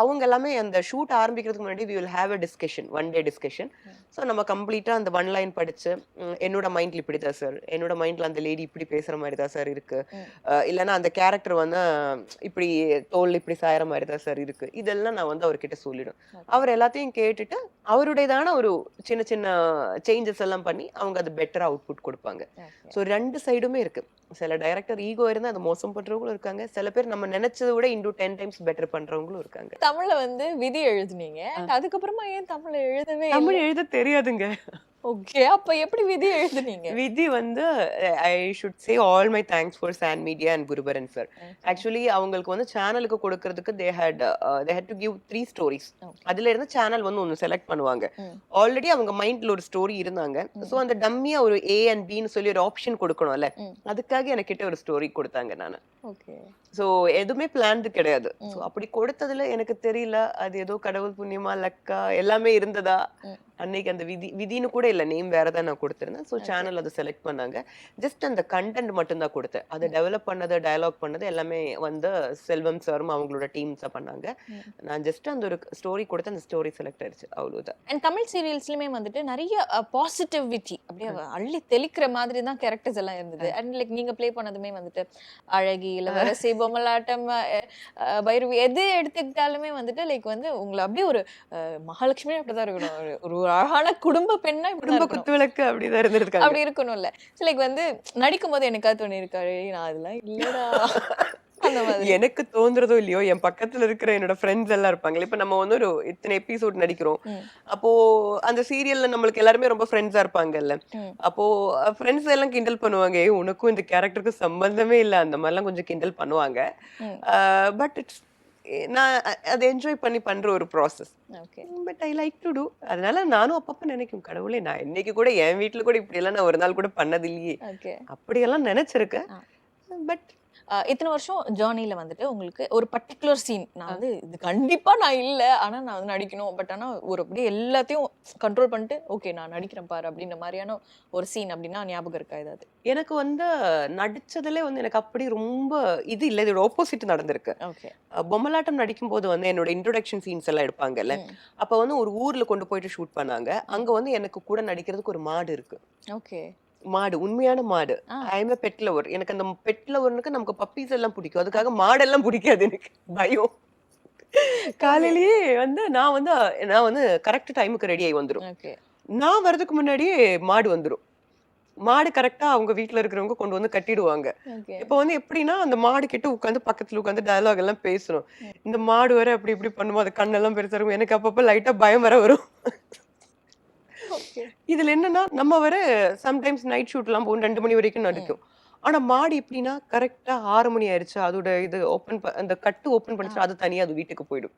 அவங்க எல்லாமே அந்த ஷூட் ஆரம்பிக்கிறதுக்கு முன்னாடி we will have a discussion, one day discussion. So நம்ம கம்ப்ளீட்டா அந்த ஒன் லைன் படிச்சு என்னோட மைண்ட்ல இப்படி தான் சார், என்னோட மைண்ட்ல அந்த லேடி இப்படி பேசுற மாதிரி தான் சார் இருக்கு, இல்லைன்னா அந்த கேரக்டர் வந்து இப்படி தோல் இப்படி சாயற மாதிரி தான் சார் இருக்கு, இதெல்லாம் நான் வந்து அவர்கிட்ட சொல்லிடும். அவர் எல்லாத்தையும் கேட்டுட்டு அவருடையதான ஒரு சின்ன சின்ன சேஞ்சஸ் எல்லாம் பண்ணி அவங்க அது பெட்டரா அவுட்புட் கொடுப்பாங்க. ஸோ ரெண்டு சைடுமே இருக்கு. சில டைரக்டர் ஈகோ இருந்தா அதை மோசம் பண்றவங்களும் இருக்காங்க. சில பேர் நம்ம நினைச்சதை விட இன்டூ 10 டைம்ஸ் பெட்டர் பண்றவங்களும் இருக்காங்க. தமிழ்ல வந்து விதி எழுதுனீங்க. அதுக்கப்புறமா ஏன் தமிழ்ல எழுதவே தமிழ் எழுத தெரியாதுங்க. ஓகே. அப்ப எப்படி விதி எழுதுனீங்க? விதி வந்து I should say all my thanks for Saan media and Guruparan sir. Actually அவங்களுக்கு வந்து சேனலுக்கு கொடுக்கறதுக்கு they had to give 3 stories. அதுல இருந்து சேனல் வந்து ஒன்னு செலக்ட் பண்ணுவாங்க. ஆல்ரெடி அவங்க மைண்ட்ல ஒரு ஸ்டோரி இருந்தாங்க. சோ அந்த டம்மியா ஒரு A and B ன்னு சொல்லி ஒரு ஆப்ஷன் கொடுக்கணும்ல, அதுக்காக எனக்கிட்ட ஒரு ஸ்டோரி கொடுத்தாங்க நானு. ஓகே. சோ எதுவுமே பிளான்டு கிடையாது. சோ அப்படி கொடுத்ததுல எனக்கு தெரியல அது ஏதோ கடவுள் புண்ணியமா லக்கா எல்லாமே இருந்ததா. அன்னைக்கு அந்த விதின்னு கூட இல்ல, நேம் வேறதான் நான் கொடுத்திருந்தேன். ஸோ சேனல் அதை செலக்ட் பண்ணாங்க. ஜஸ்ட் அந்த கண்டென்ட் மட்டும் தான் கொடுத்தேன். அதை டெவலப் பண்ணது, டயலாக் பண்ணது எல்லாமே வந்து செல்வம் சாரும் அவங்களோட டீம்ஸா பண்ணாங்க. நான் ஜஸ்ட் அந்த ஒரு ஸ்டோரி கொடுத்து அந்த ஸ்டோரி செலக்ட் ஆயிடுச்சு, அவ்வளவுதான். அண்ட் தமிழ் சீரியல்ஸ்லயுமே வந்துட்டு நிறைய பாசிட்டிவிட்டி அப்படியே அள்ளி தெளிக்கிற மாதிரி தான் கேரக்டர்ஸ் எல்லாம் இருந்தது. அண்ட் லைக் நீங்க ப்ளே பண்ணதுமே வந்துட்டு அழகி, இளவரசி, பொம்மலாட்டம், பைரவி எது எடுத்துக்கிட்டாலுமே வந்துட்டு லைக் வந்து உங்களை அப்படியே ஒரு மகாலட்சுமி அப்படிதான் இருக்கணும். ஒரு அழகான குடும்ப பெண்ணா குடும்ப குத்துவிளக்கு அப்படிதான் இருந்திருக்காங்க. அப்படி இருக்கணும்ல. லைக் வந்து நடிக்கும் போது எனக்காவது தோணி இருக்காரு, நான் அதெல்லாம் இல்லடா அந்த மாதிரி. எனக்கு தோன்றதோ இல்லையோ என் பக்கத்துல இருக்கிற என்னோட ஃப்ரெண்ட்ஸ் எல்லாம் இருப்பாங்க. இப்ப நம்ம வந்து ஒரு இத்தனை எபிசோட் நடிக்கிறோம். அப்போ அந்த சீரியல்ல நம்மளுக்கு எல்லாருமே ரொம்ப ஃப்ரெண்ட்ஸா இருப்பாங்கல்ல. அப்போ ஃப்ரெண்ட்ஸ் எல்லாம் கிண்டல் பண்ணுவாங்க, உனக்கும் இந்த கேரக்டருக்கு சம்பந்தமே இல்ல, அந்த மாதிரிலாம் கொஞ்சம் கிண்டல் பண்ணுவாங்க. பட் இட்ஸ் நான் அதை என்ஜாய் பண்ணி பண்ற ஒரு process. But I like to do. அதனால நானும் அப்பப்ப நினைக்கும், கடவுளே நான் இன்னைக்கு கூட என் வீட்டுல கூட இப்படி எல்லாம் நான் ஒரு நாள் கூட பண்ணது இல்லையே, அப்படியெல்லாம் நினைச்சிருக்கேன். பட் இத்தனை வருஷம் ஜேர்னில வந்துட்டு உங்களுக்கு ஒரு பர்டிகுலர் சீன், நான் வந்து இது கண்டிப்பா நான் இல்ல, ஆனா நான் வந்து நடிக்கணும், பட் ஆனா ஒரு அப்படியே எல்லாத்தையும் கண்ட்ரோல் பண்ணிட்டு ஓகே நான் நடிக்கிறேன் பாரு அப்படின்ற மாதிரியான ஒரு சீன் அப்படின்னா ஞாபகம் இருக்கா ஏதாவது? எனக்கு வந்து நடிச்சதுல வந்து எனக்கு அப்படி ரொம்ப இது இல்ல, இதோட ஆப்போசிட் நடந்திருக்கு. பொம்மலாட்டம் நடிக்கும் போது வந்து என்னோட இன்ட்ரோடக்ஷன் சீன்ஸ் எல்லாம் எடுப்பாங்கல்ல, அப்ப வந்து ஒரு ஊர்ல கொண்டு போயிட்டு ஷூட் பண்ணாங்க. அங்க வந்து எனக்கு கூட நடிக்கிறதுக்கு ஒரு மாடு இருக்கு. ஓகே. மாடு, உண்மையான மாடு. ஐ அம் எ பெட் லவர். எனக்கு அந்த பெட் லவர்னுக்கு நமக்கு பப்பீஸ் எல்லாம் பிடிக்கும். அதுக்காக மாடெல்லாம் பிடிக்காது, எனக்கு பயம். காலையிலேயே வந்து நான் வந்து கரெக்ட் டைமுக்கு ரெடி ஆகி வந்துரும். நான் வர்றதுக்கு முன்னாடியே மாடு வந்துரும். மாடு கரெக்டா அவங்க வீட்டுல இருக்கிறவங்க கொண்டு வந்து கட்டிடுவாங்க. இப்ப வந்து எப்படின்னா அந்த மாடு கிட்ட உட்காந்து பக்கத்துல உட்காந்து டயலாக் எல்லாம் பேசணும். இந்த மாடு வர அப்படி இப்படி பண்ணுவோம், அது கண்ணெல்லாம் பெருசா இருக்கும். எனக்கு அப்பப்ப லைட்டா பயம் வர வரும். இதுல என்னன்னா நம்ம வர சம்டைம்ஸ் நைட் ஷூட் எல்லாம் போகும், 2 மணி வரைக்கும் நடிக்கும். ஆனா மாடு எப்படின்னா கரெக்டா 6 மணி ஆயிடுச்சு, அதோட இது அந்த கட்டு ஓபன் பண்ணிச்சு, அது தனியா அது வீட்டுக்கு போயிடும்.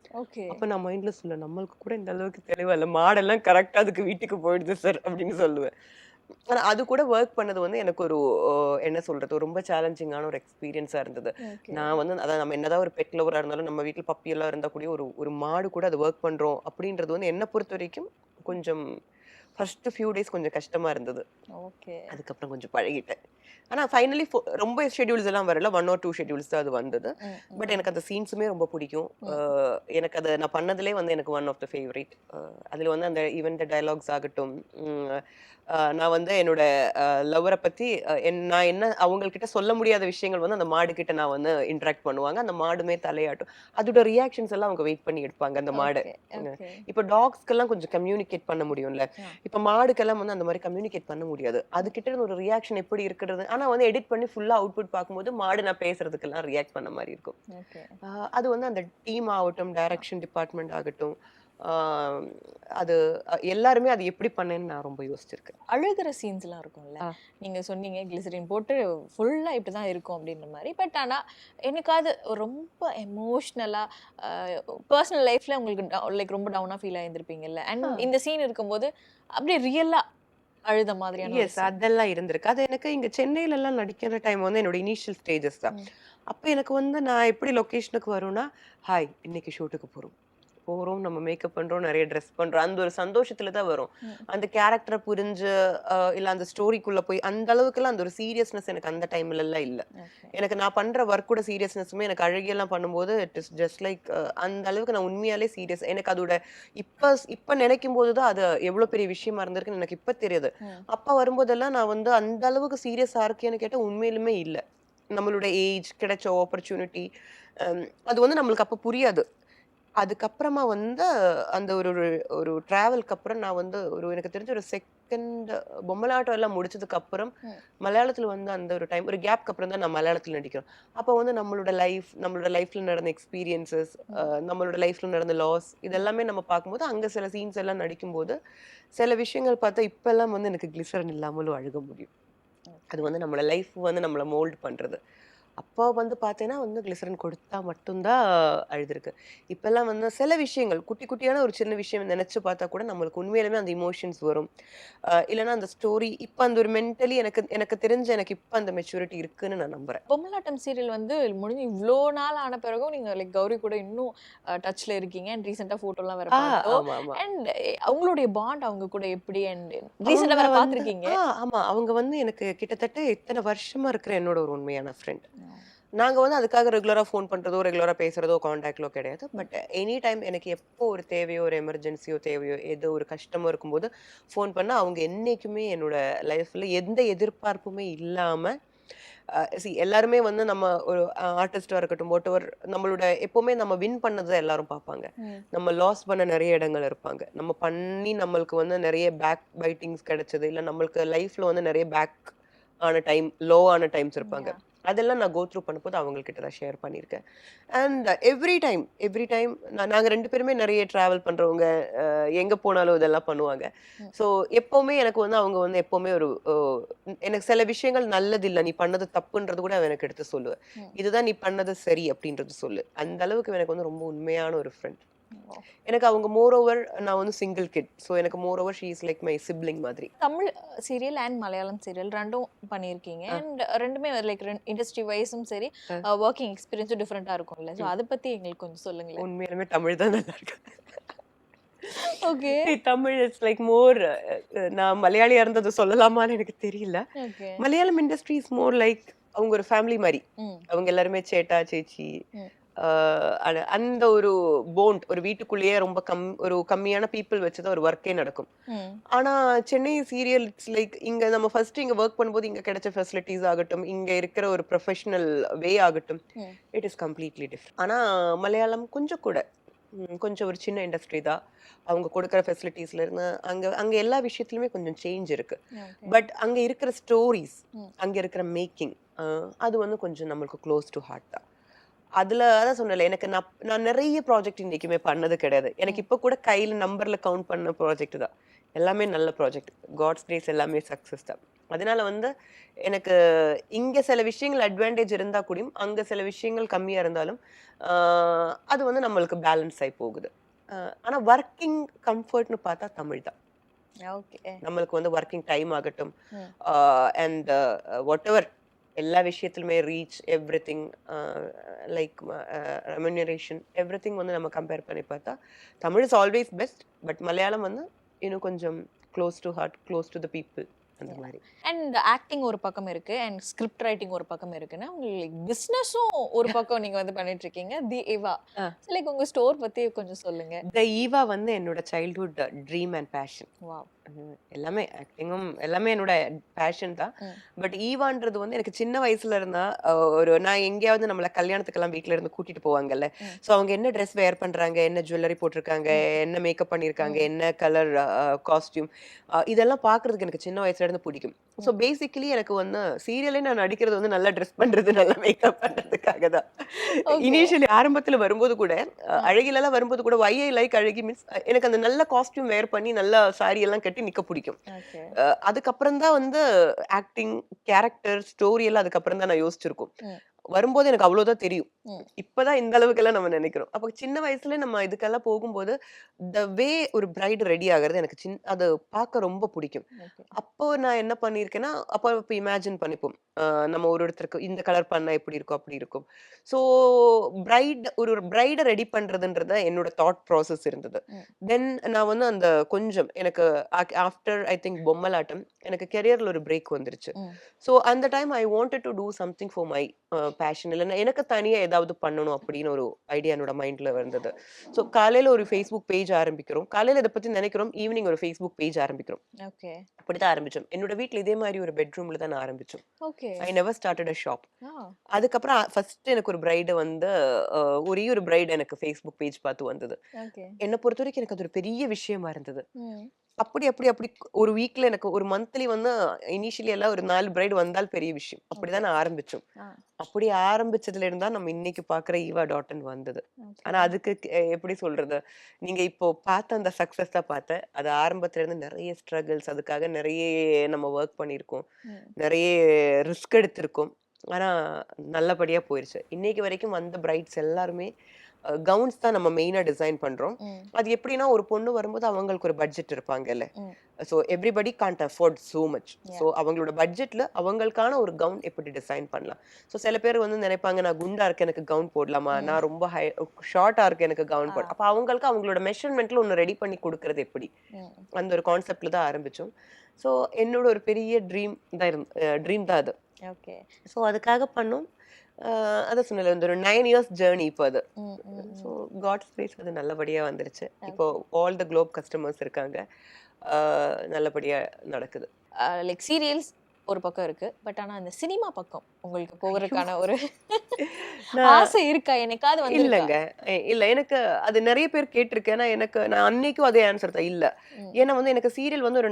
அப்ப நான் மைண்ட்ல சொல்ல, நம்மளுக்கு கூட இந்த அளவுக்கு தெளிவா இல்ல, மாடெல்லாம் கரெக்டா அதுக்கு வீட்டுக்கு போயிடுது சார் அப்படின்னு சொல்லுவேன். ஆனா அது கூட ஒர்க் பண்ணது வந்து எனக்கு ஒரு என்ன சொல்றது, ரொம்ப சேலஞ்சிங்கான ஒரு எக்ஸ்பீரியன்ஸா இருந்தது. நான் வந்து அதான் நம்ம என்னதான் ஒரு பெட் லவரா இருந்தாலும் நம்ம வீட்டுல பப்பி எல்லாம் இருந்தா கூட ஒரு மாடு கூட அது ஒர்க் பண்றோம் அப்படின்றது வந்து என்ன பொறுத்த வரைக்கும் கொஞ்சம் ஃபர்ஸ்ட் ஃபியூ டேஸ் கொஞ்சம் கஷ்டமா இருந்தது. அதுக்கப்புறம் கொஞ்சம் பழகிட்டேன். ஆனா ஃபைனலி ரொம்ப ஷெட்யூல்ஸ் எல்லாம் வரல, 1 or 2 ஷெட்யூல்ஸ் தான் அது வந்தது. பட் எனக்கு அந்த சீன்ஸுமே ரொம்ப பிடிக்கும். எனக்கு அதை நான் பண்ணதுலே வந்து எனக்கு ஒன் ஆஃப் த ஃபேவரட். அதுல வந்து அந்த ஈவன் த டயலாக்ஸ் ஆகட்டும், நான் வந்து என்னோட லவ்வரை பத்தி நான் என்ன அவங்கக்கிட்ட சொல்ல முடியாத விஷயங்கள் வந்து அந்த மாடு கிட்ட நான் வந்து இன்ட்ராக்ட் பண்ணுவாங்க. அந்த மாடுமே தலையாட்டும். அதோட ரியாக்ஷன்ஸ் எல்லாம் அவங்க வெயிட் பண்ணி எடுப்பாங்க அந்த மாடு. இப்போ டாக்ஸ்க்கெல்லாம் கொஞ்சம் கம்யூனிகேட் பண்ண முடியும்ல, இப்போ மாடுக்கெல்லாம் வந்து அந்த மாதிரி கம்யூனிகேட் பண்ண முடியாது. அதுக்கிட்ட ஒரு ரியாக்ஷன் எப்படி இருக்கிறது, ஆனா வந்து எடிட் பண்ணி ஃபுல்லா அவுட்புட் பார்க்கும்போது மாடு நான் பேசுறதுக்கெல்லாம் ரியாக்ட் பண்ண மாதிரி இருக்கும். அது வந்து அந்த டீம் ஆகட்டும், டைரக்ஷன் டிபார்ட்மெண்ட் ஆகட்டும், அது எல்லாருமே அது எப்படி பண்ணேன்னு நான் ரொம்ப யோசிச்சிருக்கேன். அழுகுற சீன்ஸ்லாம் இருக்கும்ல. ஆ. நீங்க சொன்னீங்க கிளிசரின் போட்டு ஃபுல்லா இப்படிதான் இருக்கும் அப்படின்ற மாரி. பட் ஆனா என்னைக்காவது ரொம்ப எமோஷனலா பர்சனல் லைஃப்ல உங்களுக்கு லைக் ரொம்ப டவுனா ஃபீல் ஆயிருந்திருப்பீங்கல்ல. அண்ட் இந்த சீன் இருக்கும்போது அப்படியே ரியலா அழுத மாதிரியான ஒரு எஸ், சீன். அதெல்லாம் இருந்திருக்கு. அது எனக்கு இங்க சென்னையிலலாம் நடிக்கிற டைம் வந்து என்னோட இனிஷியல் ஸ்டேஜஸ் தான். ம். அப்ப எனக்கு வந்து நான் எப்படி லொகேஷனுக்கு வருவேன்னா, ஹாய் இன்னைக்கு ஷூட்டுக்கு போறோம். போறோம், நம்ம மேக்கப் பண்றோம், நெறைய ட்ரெஸ் பண்றோம். அந்த ஒரு சந்தோஷத்துல தான் வரும். ம். அந்த கேரக்டர புரிஞ்சு இல்ல அந்த ஸ்டோரிக்குள்ள போய் அந்த அளவுக்குலாம் அந்த ஒரு சீரியஸ்னஸ் எனக்கு அந்த டைம்லலாம் இல்ல. ஓகே. எனக்கு நான் பண்ற ஒர்க்கோட சீரியஸ்னஸுமே எனக்கு அழுகையெல்லாம் பண்ணும்போது இட் இஸ் ஜஸ்ட் லைக் அந்த அளவுக்கு நான் உண்மையாலே சீரியஸ். எனக்கு அதோட இப்ப நினைக்கும்போது தான் அது எவ்வளோ பெரிய விஷயமா இருந்திருக்குன்னு எனக்கு இப்ப தெரியுது. ம். அப்ப வரும்போதெல்லாம் நான் வந்து அந்த அளவுக்கு சீரியஸா இருக்கேன்னு கேட்டா உண்மையிலுமே இல்ல. நம்மளோட ஏஜ், கிடைச்ச ஆப்பர்ச்சுனிட்டி அது வந்து நம்மளுக்கு அப்ப புரியாது. அதுக்கப்புறமா வந்து அந்த ஒரு ஒரு ஒரு ட்ராவல்க்கு அப்புறம் நான் வந்து எனக்கு தெரிஞ்ச ஒரு செகண்ட் பொம்மலாட்டம் எல்லாம் முடிச்சதுக்கு அப்புறம் ம். மலையாளத்துல வந்து அந்த ஒரு டைம் ஒரு கேப்க்கு அப்புறம் தான் நான் மலையாளத்துல நடிக்கிறோம். அப்போ வந்து நம்மளோட லைஃப்ல நடந்த எக்ஸ்பீரியன்சஸ், ம். நம்மளோட லைஃப்ல நடந்த லாஸ் இதெல்லாமே நம்ம பார்க்கும்போது அங்க சில சீன்ஸ் எல்லாம் நடிக்கும்போது சில விஷயங்கள் பார்த்தா இப்பெல்லாம் வந்து எனக்கு கிளிசரன் இல்லாமலும் அழுக முடியும். அது வந்து நம்மளோட லைஃப் வந்து நம்மள மோல்ட் பண்றது. அப்போ வந்து பார்த்தேன்னா வந்து கிளிசரின் கொடுத்தா மட்டும் தான் அழுதுருக்கு. இப்பல்லாம் வந்து சில விஷயங்கள் குட்டி குட்டியான ஒரு சின்ன விஷயம் நெனச்சு பார்த்தா கூட நம்மளுக்கு உண்மையாலுமே அந்த எமோஷன்ஸ் வரும். இல்லன்னா அந்த ஸ்டோரி இப்ப அந்த ஒரு மென்டலி எனக்கு எனக்கு தெரிஞ்சு எனக்கு இப்ப அந்த மெச்சூரிட்டி இருக்குன்னு நான் நம்புறேன். பொம்மலாட்டம் சீரியல் வந்து முடிஞ்சு இவ்ளோ நாள் ஆன பிறகும் நீங்க லைக் கௌரி கூட இன்னும் டச்ல இருக்கீங்க. அண்ட் ரீசென்ட்டா ஃபோட்டோலாம் வேற ஆ பார்த்தோம். ஆமா, ஆமா. அண்ட் அவங்களுடைய பாண்ட் அவங்க கூட எப்படி அண்ட் ரீசென்ட்டா அவங்க வேற வந்து பார்த்துருக்கீங்க. ஆமா. அவங்க வந்து எனக்கு கிட்டத்தட்ட இத்தன வருஷமா இருக்கிற என்னோட ஒரு உண்மையான ஃப்ரெண்ட். நாங்க வந்து அதுக்காக ரெகுலரா ஃபோன் பண்றதோ, ரெகுலரா பேசுறதோ, கான்டாக்ட்லோ கிடையாது. பட் எனி டைம் எனக்கு எப்போ ஒரு தேவையோ, ஒரு எமர்ஜென்சியோ தேவையோ, ஏதோ ஒரு கஷ்டமோ இருக்கும்போது ஃபோன் பண்ணா, அவங்க என்னைக்குமே என்னோட லைஃப்ல எந்த எதிர்பார்ப்புமே இல்லாம எல்லாருமே வந்து நம்ம ஒரு ஆர்டிஸ்ட்டா இருக்கட்டும், வாட்டெவர் நம்மளோட எப்பவுமே நம்ம வின் பண்ணத எல்லாரும் பார்ப்பாங்க. ம். நம்ம லாஸ் பண்ண நெறைய இடங்கள் இருப்பாங்க. நம்ம பண்ணி நம்மளுக்கு வந்து நெறைய பேக் பைட்டிங்ஸ் கிடைச்சது. இல்ல நம்மளுக்கு லைஃப்ல வந்து நெறைய பேக் ஆன டைம், லோ ஆன டைம்ஸ் இருப்பாங்க. யாஹ்! அதெல்லாம் நான் கோ த்ரூ பண்ணும்போது அவங்ககிட்ட தான் ஷேர் பண்ணியிருக்கேன். அண்ட் எவ்ரி டைம் நாங்க 2 பேருமே நெறைய டிராவல் பண்றவங்க. எங்க போனாலும் இதெல்லாம் பண்ணுவாங்க. ம். ஸோ எப்பவுமே எனக்கு வந்து அவங்க வந்து எப்பவுமே ஒரு எனக்கு சில விஷயங்கள் நல்லது இல்ல. நீ பண்ணது தப்புன்றது கூட அவ எனக்கு எடுத்து சொல்லுவா. ம். இதுதான் நீ பண்ணது சரி அப்படின்றது சொல்லு. அந்த அளவுக்கு எனக்கு வந்து ரொம்ப உண்மையான ஒரு ஃப்ரெண்ட். ஓ! எனக்கு அவங்க மோர் ஓவர் நான் வந்து சிங்கிள் கிட். ஸோ எனக்கு more over she is like my sibling மாதிரி. Tamil serial and Malayalam serial 2ம் பண்ணியிருக்கீங்க. அ, அண்ட் 2மே லைக் இண்டஸ்ட்ரி வைஸும் சரி, அ, வொர்க்கிங் எக்ஸ்பீரியன்ஸும் டிஃபரெண்ட்டா இருக்கும்ல. ஸோ ம். அத பத்தி எங்களுக்கு கொஞ்சம் சொல்லுங்களேன். உண்மையாலுமே தமிழ் தான் நல்லா இருக்கு. Okay. Tamil it's like more நான் மலையாளியா இருந்தது சொல்லலாமான்னு எனக்கு தெரியல. Okay. Malayalam industry is more like அவங்க ஒரு ஃபேமிலி மாரி. ம். அவங்க எல்லாருமே சேட்டா, சேச்சி ம். அந்த ஒரு போண்ட் ஒரு வீட்டுக்குள்ளேயே ரொம்ப ஒரு கம்மியான பீப்பிள் வச்சு தான் ஒரு ஒர்க்கே நடக்கும். ம். ஆனா சென்னை சீரியல் இட்ஸ் லைக் இங்க நம்ம ஃபர்ஸ்ட் இங்க வொர்க் பண்ணும்போது இங்க கிடைச்ச ஃபெசிலிட்டீஸ் ஆகட்டும், இங்க இருக்கிற ஒரு ப்ரொஃபஷனல் வே ஆகட்டும், ம். It is completely different. ஆனா மலையாளம் கொஞ்சம் கூட கொஞ்சம் ஒரு சின்ன இண்டஸ்ட்ரி தான். அவங்க கொடுக்குற ஃபெசிலிட்டீஸ்ல இருந்து அங்க அங்க எல்லா விஷயத்துலயுமே கொஞ்சம் சேஞ்ச் இருக்கு. ஓகே. பட் அங்க இருக்கிற ஸ்டோரீஸ், ம். அங்க இருக்கிற மேக்கிங் அது வந்து கொஞ்சம் நம்மளுக்கு க்ளோஸ் டு ஹார்ட் தான். அதுல அதான் சொன்னேன்ல, எனக்கு நான் நெறைய ப்ராஜெக்ட் இன்னைக்குமே பண்ணது கிடையாது. எனக்கு ம். இப்ப கூட கையில நம்பர்ல கவுண்ட் பண்ண ப்ராஜெக்ட் தான். எல்லாமே நல்ல ப்ராஜெக்ட். காட்ஸ் கிரேஸ் எல்லாமே சக்சஸ் தான். அதனால வந்து எனக்கு இங்க சில விஷயங்கள் அட்வான்டேஜ் இருந்தா கூடயும், அங்க சில விஷயங்கள் கம்மியா இருந்தாலும், ஆ அது வந்து நம்மளுக்கு பேலன்ஸ் ஆயி போகுது. அ ஆனா வொர்க்கிங் கம்ஃபர்ட்ன்னு பார்த்தா தமிழ் தான். ஓகே. நம்மளுக்கு வந்து வொர்க்கிங் டைம் ஆகட்டும், ம். அண்ட் வாட்டெவர் எல்லா விஷயத்திலுமே reach everything like remuneration everything வந்து நம்ம கம்பேர் பண்ணி பார்த்தா Tamil is always best. But Malayalam வந்து இன்னும் கொஞ்சம் close to heart, close to the people அந்த மாதிரி. அண்ட் ஆக்டிங் ஒரு பக்கம் இருக்கு. அண்ட் ஸ்கிரிப்ட் ரைட்டிங் ஒரு பக்கம் இருக்குன்னா, உங்களுக்கு பிசினஸும் ஒரு பக்கம் நீங்க வந்து பண்ணிட்டு இருக்கீங்க. தி இவா. ஸோ லைக் உங்க ஸ்டோர் பத்தி கொஞ்சம் சொல்லுங்க. த ஈவா வந்து என்னோட childhood dream and passion. Wow! எல்லாமே ஆக்டிங்கும் எல்லாமே என்னோட பேஷன் தான். ம். பட் ஈவான்றது வந்து எனக்கு சின்ன வயசுல இருந்தா நான் எங்கேயாவது நம்மள கல்யாணத்துக்கெல்லாம் வீட்ல இருந்து கூட்டிட்டு போவாங்கல்ல. ம். ஸோ அவங்க என்ன ட்ரெஸ் வேர் பண்றாங்க, என்ன ஜுவல்லரி போட்டிருக்காங்க, ம். என்ன மேக்கப் பண்ணியிருக்காங்க, ம். என்ன கலர் காஸ்டியூம் இதெல்லாம் பார்க்கறதுக்கு எனக்கு சின்ன வயசுல இருந்து பிடிக்கும். ஸோ பேசிக்கலி எனக்கு வந்து சீரியலே நான் நடிக்கிறது வந்து நல்லா ட்ரெஸ் பண்றது, நல்லா மேக்கப் பண்றதுக்காக தான். இனிஷியலி ஆரம்பத்துல வரும்போது கூட அழகிலலாம் வரும்போது கூட வை ஐ லைக் அழகி மீன்ஸ் எனக்கு அந்த நல்ல காஸ்டியூம் வேர் பண்ணி நல்லா சாரி எல்லாம் கட்டி நிக்க பிடிக்கும். ஓகே. அதுக்கப்புறம் தான் வந்து ஆக்டிங், கேரக்டர், ஸ்டோரி எல்லாம் அதுக்கப்புறம் தான் நான் யோசிச்சிருக்கோம். ம். வரும்போது எனக்கு அவ்வளவுதான் தெரியும். ம். இப்பதான் இந்த அளவுக்கெல்லாம் நம்ம நினைக்கிறோம். அப்ப சின்ன வயசுல நம்ம இதுக்கெல்லாம் போகும்போது த வே ஒரு பிரைட் ரெடி ஆகுறது எனக்கு அது பார்க்க ரொம்ப பிடிக்கும். ஓகே. அப்போ நான் என்ன பண்ணியிருக்கேன்னா, அப்போ இப்ப இமேஜின் பண்ணிப்போம். நம்ம ஒருத்தருக்கு இந்த கலர் பண்ணா எப்படி இருக்கும், அப்படி இருக்கும். ஸோ ஒரு பிரைட ரெடி பண்றதுன்றத என்னோட தாட் ப்ராசஸ் இருந்தது. ம். தென் நான் வந்து அந்த கொஞ்சம் எனக்கு ஆஃப்டர் ஐ திங்க் பொம்மலாட்டம் எனக்கு கெரியர்ல ஒரு பிரேக் வந்துருச்சு. ம். ஸோ அந்த time I wanted to do something for my passion. இல்லைன்னா எனக்கு தனியா ஏதாவது பண்ணணும் அப்படின்னு ஒரு ஐடியா என்னோட மைண்ட்ல வந்தது. ஸோ காலையில ஒரு ஃபேஸ்புக் பேஜ் ஆரம்பிக்கிறோம். காலையில இதை பத்தி நினைக்கிறோம். ஈவினிங் ஒரு ஃபேஸ்புக் பேஜ் ஆரம்பிக்கிறோம். ஓகே. அப்படிதான் ஆரம்பிச்சோம். என்னோட வீட்ல இதே மாதிரி ஒரு பெட்ரூம்ல தான் நான் ஆரம்பிச்சோம். Okay. I never started a shop. Ah. அதுக்கப்புறம் ஃபர்ஸ்ட் எனக்கு ஒரு பிரைடு வந்து ஒரே ஒரு பிரைடு எனக்கு ஃபேஸ்புக் பேஜ் பார்த்து வந்தது. ஓகே. என்னை பொறுத்த வரைக்கும் எனக்கு அது ஒரு பெரிய விஷயமா இருந்தது. ம். அப்படி ஒரு வீக்ல எனக்கு ஒரு மந்த்லி வந்து இனிஷியலி எல்லாம் ஒரு 4 பிரைடு வந்தால் பெரிய விஷயம். அப்படிதான் நான் ஆரம்பிச்சோம். ஆ. அப்படி ஆரம்பிச்சதுல இருந்தா நம்ம இன்னைக்கு பாக்குற ஈவா டாட்டன் வந்தது. ஓகே. ஆனா அதுக்கு எப்படி சொல்றது, நீங்க இப்போ பார்த்த அந்த சக்சஸ் தான் பார்த்தேன். அது ஆரம்பத்துல இருந்து நிறைய ஸ்ட்ரகிள்ஸ், அதுக்காக நிறைய நம்ம ஒர்க் பண்ணியிருக்கோம், ம். நிறைய ரிஸ்க் எடுத்திருக்கோம். ஆனா நல்லபடியா போயிருச்சு. இன்னைக்கு வரைக்கும் வந்த பிரைட்ஸ் எல்லாருமே கவுன்ஸ் தான் நம்ம மெயினா டிசைன் பண்றோம். ம். அது எப்படின்னா ஒரு பொண்ணு வரும்போது அவங்களுக்கு ஒரு பட்ஜெட் இருப்பாங்கல்ல. ம். So everybody can't afford so much. Yeah. So அவங்களோட பட்ஜெட்ல அவங்களுக்கான ஒரு கவுன் எப்படி டிசைன் பண்ணலாம். ஸோ சில பேர் வந்து நினைப்பாங்க, நான் குண்டா இருக்கேன் எனக்கு கவுன் போடலாமா, நான் ரொம்ப ஷார்ட்டா இருக்கேன் எனக்கு கவுன் போட. அப்ப அவங்களுக்கு அவங்களோட மெஷர்மெண்ட்ல ஒன்று ரெடி பண்ணி கொடுக்கறது எப்படி, ம். அந்த ஒரு கான்செப்ட்ல தான் ஆரம்பிச்சோம். ஸோ என்னோட ஒரு பெரிய ட்ரீம் தான் அது. ஓகே. ஸோ அதுக்காக பண்ணோம். அதான் சொன்னல இந்த ஒரு 9 இயர்ஸ் ஜேர்னி இப்போ அது. ம். ம். ம். ஸோ காட்ஸ் கிரேஸ் அது நல்லபடியா வந்துருச்சு. இப்போ ஆல் த குளோப் கஸ்டமர்ஸ் இருக்காங்க. நல்லபடியா நடக்குது. லைக் சீரியல்ஸ் ஒரு பக்கம் இருக்கு. பட் ஆனா அந்த சினிமா பக்கம் உங்களுக்கு போகிறதுக்கான ஒரு ஆசை இருக்கா? என்னைக்காவது வந்து இல்லங்க. இல்ல எனக்கு அது நிறைய பேர் கேட்டிருக்கேன். நான் அன்னைக்கும் அதே ஆன்சர் தான் இல்ல. ஏன்னா வந்து எனக்கு சீரியல் வந்து ஒரு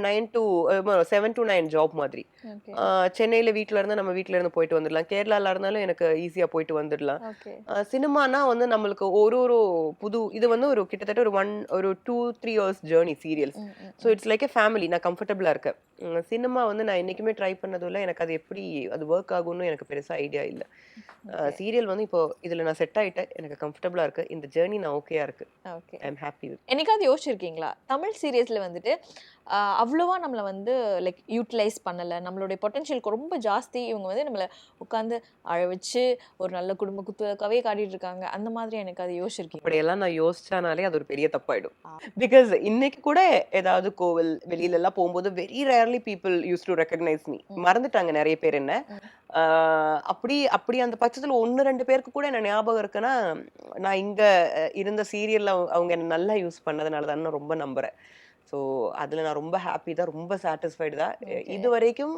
7 to 9 ஜாப் மாதிரி. ஓகே. சென்னையில வீட்ல இருந்தா நம்ம வீட்ல இருந்து போயிட்டு வந்துடலாம். கேரளால இருந்தாலும் எனக்கு ஈஸியா போயிட்டு வந்துடலாம். ஓகே. சினிமானா வந்து நம்மளுக்கு ஒரு புது இது வந்து ஒரு கிட்டத்தட்ட ஒரு 2-3 இயர்ஸ் ஜேர்னி சீரியல்ஸ். ம். ம். So it's like a family. நான் கம்ஃபர்டபுளா இருக்கேன். சினிமா வந்து நான் என்னைக்குமே ட்ரை பண்ணதும் இல்ல. எனக்கு அது எப்படி அது ஒர்க் ஆகும்னு எனக்கு பெருசா ஐடியா இல்ல. சீரியல் வந்து இப்போ இதுல நான் செட் ஆயிட்டேன். எனக்கு கம்ஃபர்டபுளா இருக்கு. இந்த ஜேர்னி நான் ஓகேயா இருக்கு. Okay. I am happy with. என்னைக்காவது யோசிச்சிருக்கீங்களா தமிழ் சீரியஸ்ல வந்துட்டு அவ்வளவா நம்மள வந்து லைக் யூட்டிலைஸ் பண்ணல, நம்மளுடைய பொட்டன்ஷியலுக்கு ரொம்ப ஜாஸ்தி, இவங்க வந்து நம்மள உட்காந்து அழ வச்சு ஒரு நல்ல குடும்ப குத்துக்காவே காட்டிட்டு இருக்காங்க, அந்த மாதிரி எனக்கு அது யோசிச்சிருக்கீங்க? அப்படியெல்லாம் நான் யோசிச்சானாலே அது ஒரு பெரிய தப்பாயிடும். பிகாஸ் இன்னைக்கு கூட ஏதாவது கோவில் வெளியில எல்லாம் போகும்போது very rarely people use to recognise me. மறந்துட்டாங்க நிறைய பேர் என்ன. அப்படி அந்த பட்சத்துல 1-2 பேருக்கு கூட என்ன ஞாபகம் இருக்குன்னா, நான் இங்க இருந்த சீரியல்ல அவங்க என்ன நல்லா யூஸ் பண்ணதுனால தான் நான் ரொம்ப நம்புறேன். ஸோ அதுல நான் ரொம்ப ஹாப்பி தான், ரொம்ப சாட்டிஸ்ஃபைடு தான். இதுவரைக்கும்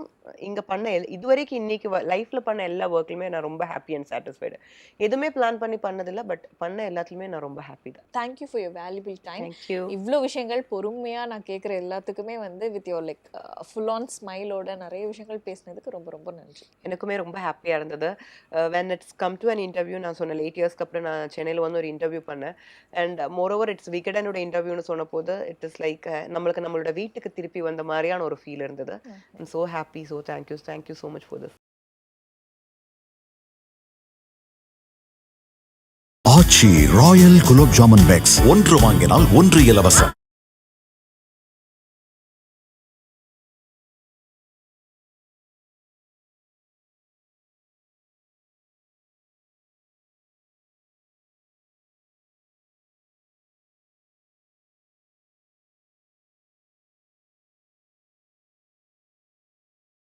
இதுவரைக்கும் இன்னைக்கு லைஃப்ல பண்ண எல்லா ஒர்க்லயுமே நான் ரொம்ப ஹாப்பி அண்ட் சாட்டிஸ்ஃபைடு. எதுவுமே பிளான் பண்ணி பண்ணதில்லை, பட் பண்ண எல்லாத்துலயுமே நான் ரொம்ப ஹாப்பி தான். Thank you for your valuable time. Thank you. இவ்வளோ விஷயங்கள் பொறுமையா நான் கேட்குற எல்லாத்துக்குமே வந்து with your like full on ஸ்மைலோட நிறைய விஷயங்கள் பேசினதுக்கு ரொம்ப ரொம்ப நன்றி. எனக்குமே ரொம்ப ஹாப்பியா இருந்தது. When it's come to an interview, நான் சொன்ன 8 இயர்ஸ்க்கு அப்புறம் நான் சென்னையில் வந்து ஒரு இன்டர்வியூ பண்ணேன். அண்ட் மோரோவர் இட்ஸ் விகடனோட இன்டர்வியூன்னு சொன்ன போது இட் இஸ் லைக் நம்மளோட வீட்டுக்கு திருப்பி வந்த மாதிரியான ஒரு ஃபீல் இருந்தது. I'm so happy. So thank you so much for this. Aachi royal gulab jamun packs 1 வாங்கினால் 1 இலவசம்.